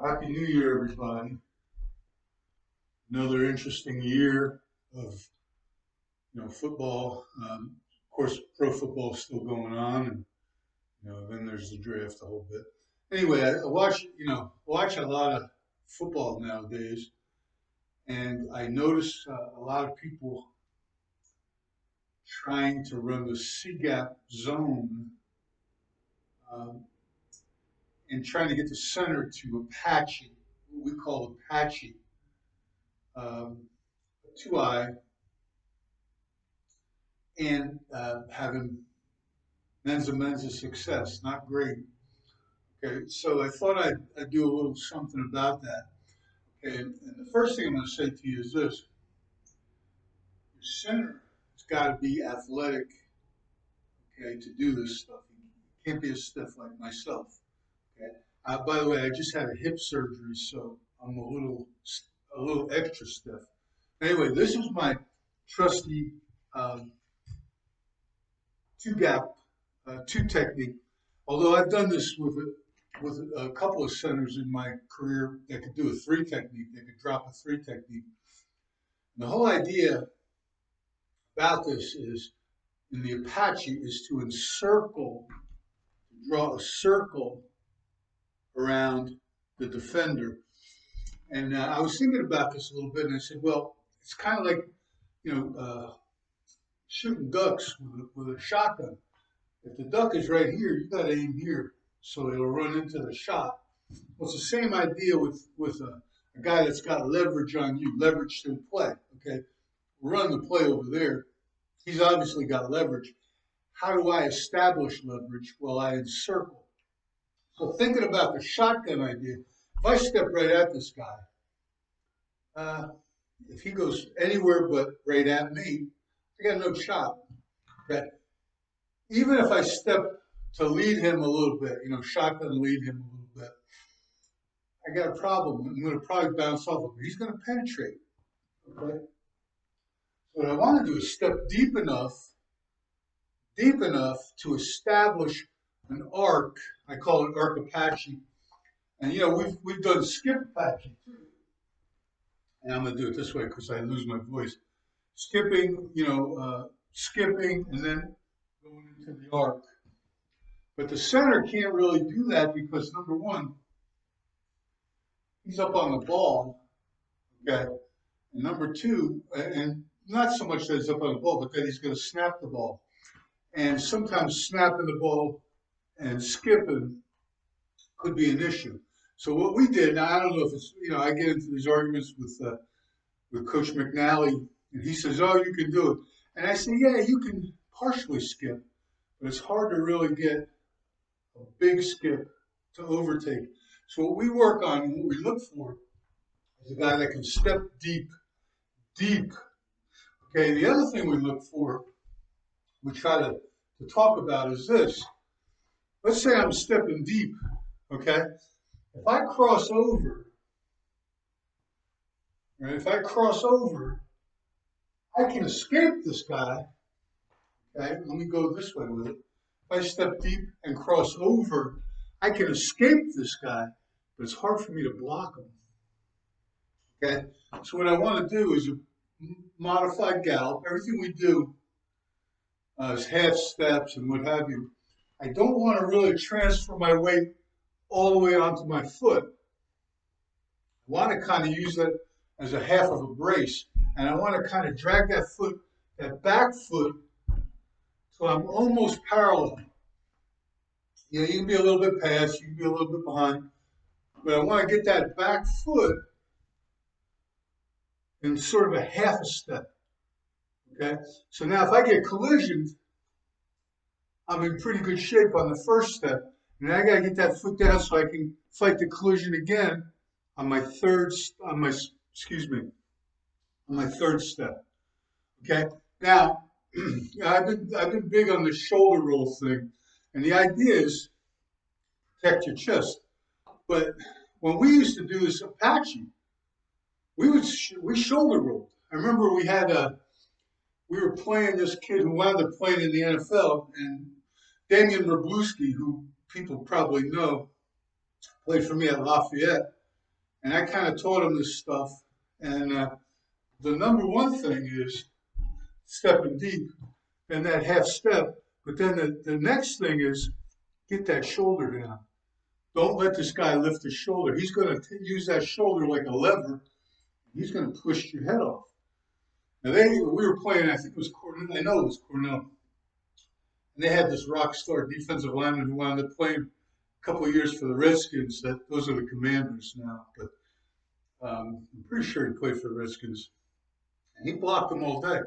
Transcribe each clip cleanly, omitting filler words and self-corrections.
Happy New Year, everybody. Another interesting year of football. Of course, pro football is still going on, and then there's the draft a whole bit. Anyway, I watch a lot of football nowadays, and I notice a lot of people trying to run the C gap zone um, and trying to get the center to Apache, what we call Apache, um, two eye, and having men's success. Not great. Okay, so I thought I'd do a little something about that. Okay, and the first thing I'm going to say to you is this: your center has got to be athletic. Okay, to do this stuff, you can't be a stiff like myself. Okay. By the way, I just had a hip surgery, so I'm a little extra stiff. Anyway, this is my trusty um, two gap two technique. Although I've done this with a couple of centers in my career that could do a three technique, they could drop a three technique. And the whole idea about this is in the Apache is to encircle, to draw a circle around the defender. And I was thinking about this a little bit, and I said, well, it's kind of like shooting ducks with a shotgun. If the duck is right here, you got to aim here so it'll run into the shot. Well, it's the same idea with a guy that's got leverage on you, leverage to play. Okay, run the play over there. He's obviously got leverage. How do I establish leverage? Well, I encircle. So thinking about the shotgun idea, if I step right at this guy, if he goes anywhere but right at me, I got no shot. Okay. Even if I step to lead him a little bit, shotgun lead him a little bit, I got a problem. I'm going to probably bounce off him. He's going to penetrate. Okay. What I want to do is step deep enough to establish an arc. I call it arc Apache. And we've done skip Apache too. And I'm going to do it this way because I lose my voice. Skipping, skipping, and then going into the arc. But the center can't really do that because number one, he's up on the ball, okay? And number two, and not so much that he's up on the ball, but that he's going to snap the ball. And sometimes snapping the ball and skipping could be an issue. So what we did, now I don't know if it's, I get into these arguments with Coach McNally, and he says, oh, you can do it. And I say, yeah, you can partially skip, but it's hard to really get a big skip to overtake. So what we work on, what we look for, is a guy that can step deep. Okay, the other thing we look for, we try to talk about is this. Let's say I'm stepping deep, okay? If I cross over, right, I can escape this guy, okay? Let me go this way with it. If I step deep and cross over, I can escape this guy, but it's hard for me to block him. Okay? So what I want to do is a modified gallop. Everything we do is half steps and what have you. I don't want to really transfer my weight all the way onto my foot. I want to kind of use that as a half of a brace. And I want to kind of drag that back foot, so I'm almost parallel. You can be a little bit past, you can be a little bit behind, but I want to get that back foot in sort of a half a step. Okay? So now if I get collisioned, I'm in pretty good shape on the first step. And I got to get that foot down so I can fight the collision again on my third step. Okay? Now, I've been big on the shoulder roll thing, and the idea is protect your chest. But when we used to do this Apache, we shoulder rolled. I remember we were playing this kid who wound up playing in the NFL, and Damian Wroblewski, who people probably know, played for me at Lafayette. And I kind of taught him this stuff. And the number one thing is stepping deep and that half step. But then the next thing is get that shoulder down. Don't let this guy lift his shoulder. He's going to use that shoulder like a lever. He's going to push your head off. Now, we were playing, I think it was Cornell. I know it was Cornell. And they had this rock star defensive lineman who wound up playing a couple of years for the Redskins. Those are the Commanders now. But I'm pretty sure he played for the Redskins. And he blocked them all day.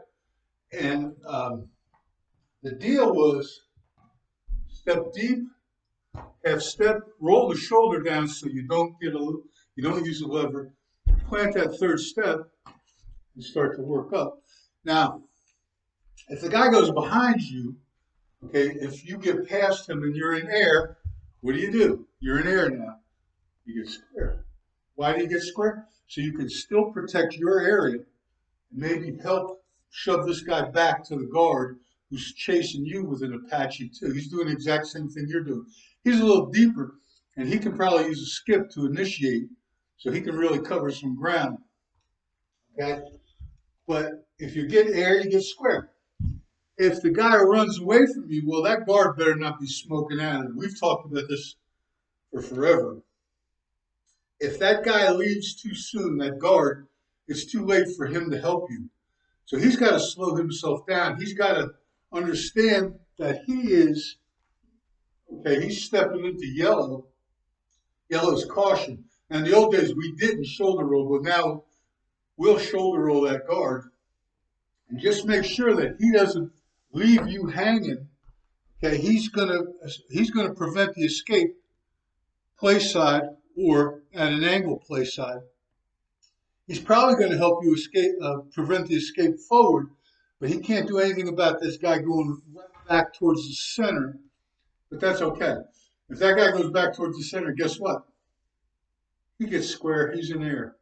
And the deal was step deep, half step, roll the shoulder down so you don't use a lever, plant that third step, and start to work up. Now, if the guy goes behind you, okay, if you get past him and you're in air, what do? You're in air now. You get square. Why do you get square? So you can still protect your area and maybe help shove this guy back to the guard who's chasing you with an Apache too. He's doing the exact same thing you're doing. He's a little deeper, and he can probably use a skip to initiate, so he can really cover some ground. Okay? But if you get air, you get square. If the guy runs away from you, well, that guard better not be smoking at it. We've talked about this for forever. If that guy leaves too soon, that guard, it's too late for him to help you. So he's got to slow himself down. He's got to understand that he's stepping into yellow. Yellow is caution. Now, in the old days, we didn't shoulder roll, but now we'll shoulder roll that guard. And just make sure that he doesn't leave you hanging. Okay, he's gonna prevent the escape play side or at an angle play side. He's probably going to help you prevent the escape forward, but he can't do anything about this guy going back towards the center. But that's okay. If that guy goes back towards the center, guess what? He gets square. He's in air.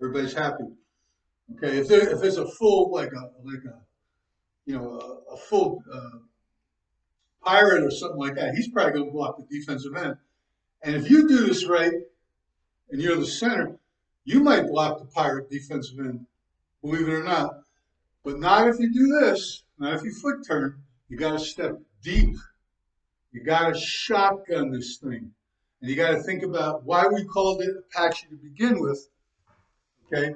Everybody's happy. Okay. If there's a full a full pirate or something like that, he's probably going to block the defensive end. And if you do this right, and you're the center, you might block the pirate defensive end, believe it or not. But not if you do this, not if you foot turn. You got to step deep. You got to shotgun this thing. And you got to think about why we called it Apache to begin with. Okay?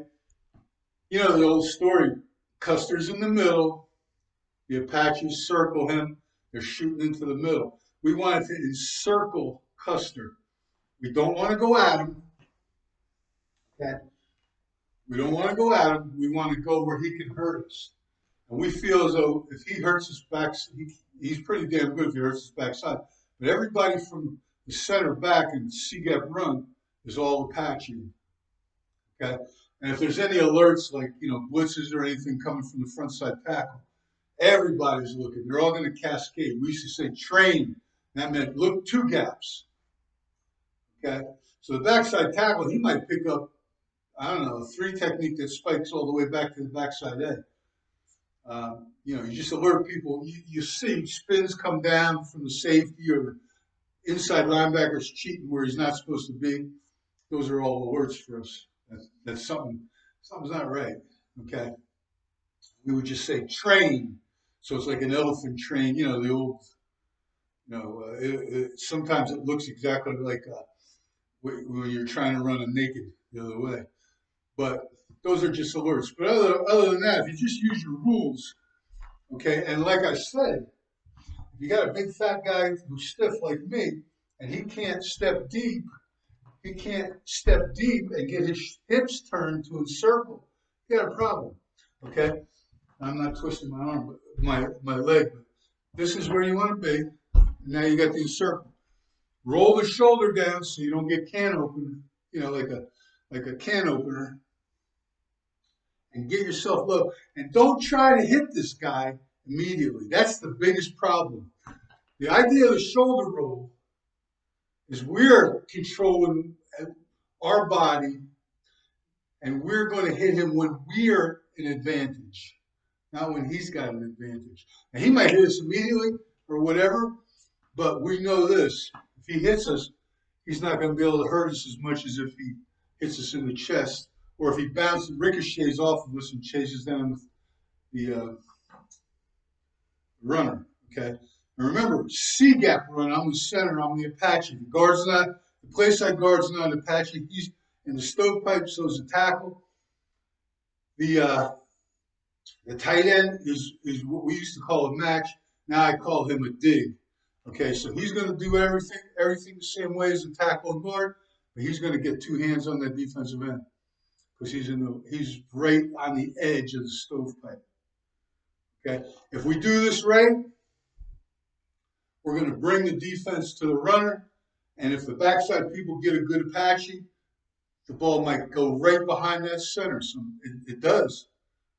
You know the old story. Custer's in the middle. The Apaches circle him. They're shooting into the middle. We wanted to encircle Custer. We don't want to go at him. Okay? We don't want to go at him. We want to go where he can hurt us. And we feel as though if he hurts his back, he's pretty damn good if he hurts his backside. But everybody from the center back and C-gap run is all Apache. Okay? And if there's any alerts like, blitzes or anything coming from the front side tackle, everybody's looking. They're all going to cascade. We used to say train. That meant look 2 gaps. Okay? So the backside tackle, he might pick up, I don't know, a 3 technique that spikes all the way back to the backside edge. You just alert people. You see spins come down from the safety or the inside linebacker's cheating where he's not supposed to be. Those are all alerts for us. That's something's not right. Okay? We would just say train. So it's like an elephant train, the old, sometimes it looks exactly like when you're trying to run a naked the other way. But those are just alerts. But other than that, if you just use your rules, okay, and like I said, if you got a big fat guy who's stiff like me, and he can't step deep and get his hips turned to encircle, you got a problem, okay? I'm not twisting my arm, but my leg. But this is where you want to be. And now you got the encircle. Roll the shoulder down so you don't get can opener, like a can opener. And get yourself low. And don't try to hit this guy immediately. That's the biggest problem. The idea of the shoulder roll is we're controlling our body and we're going to hit him when we're in advantage, not when he's got an advantage. And he might hit us immediately or whatever, but we know this. If he hits us, he's not going to be able to hurt us as much as if he hits us in the chest, or if he bounces, ricochets off of us and chases down the runner. Okay. And remember, C gap run. I'm the center. I'm the Apache. The playside guard's not an Apache. He's in the stovepipe, so is the tackle. The tight end is what we used to call a match. Now I call him a dig. Okay, so he's going to do everything the same way as a tackle and guard, but he's going to get two hands on that defensive end because he's right on the edge of the stovepipe. Okay, if we do this right, we're going to bring the defense to the runner, and if the backside people get a good Apache, the ball might go right behind that center. So it does.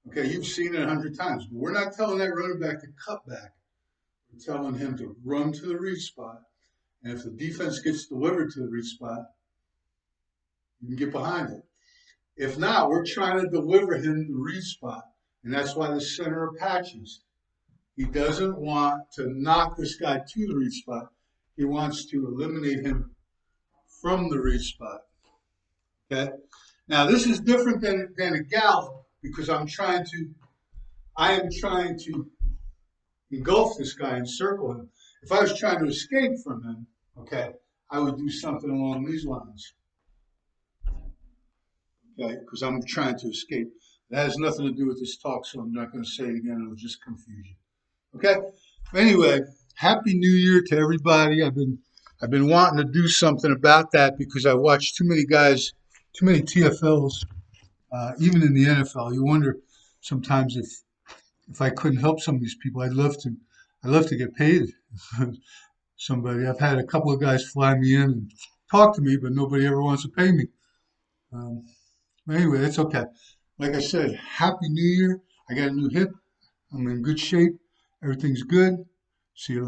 Okay, you've seen it 100 times, but we're not telling that running back to cut back. We're telling him to run to the read spot, and if the defense gets delivered to the read spot, you can get behind it. If not, we're trying to deliver him the read spot, and that's why the center Apaches. He doesn't want to knock this guy to the read spot. He wants to eliminate him from the read spot. Okay. Now this is different than a gallop because I am trying to engulf this guy and circle him. If I was trying to escape from him, okay, I would do something along these lines. Okay, because I'm trying to escape. That has nothing to do with this talk, so I'm not going to say it again. It'll just confuse you. Okay. Anyway, Happy New Year to everybody. I've been wanting to do something about that because I watched too many guys, too many TFLs, even in the NFL. You wonder sometimes if I couldn't help some of these people, I'd love to get paid. Somebody. I've had a couple of guys fly me in and talk to me, but nobody ever wants to pay me. But anyway, that's okay. Like I said, Happy New Year. I got a new hip. I'm in good shape. Everything's good. See you later.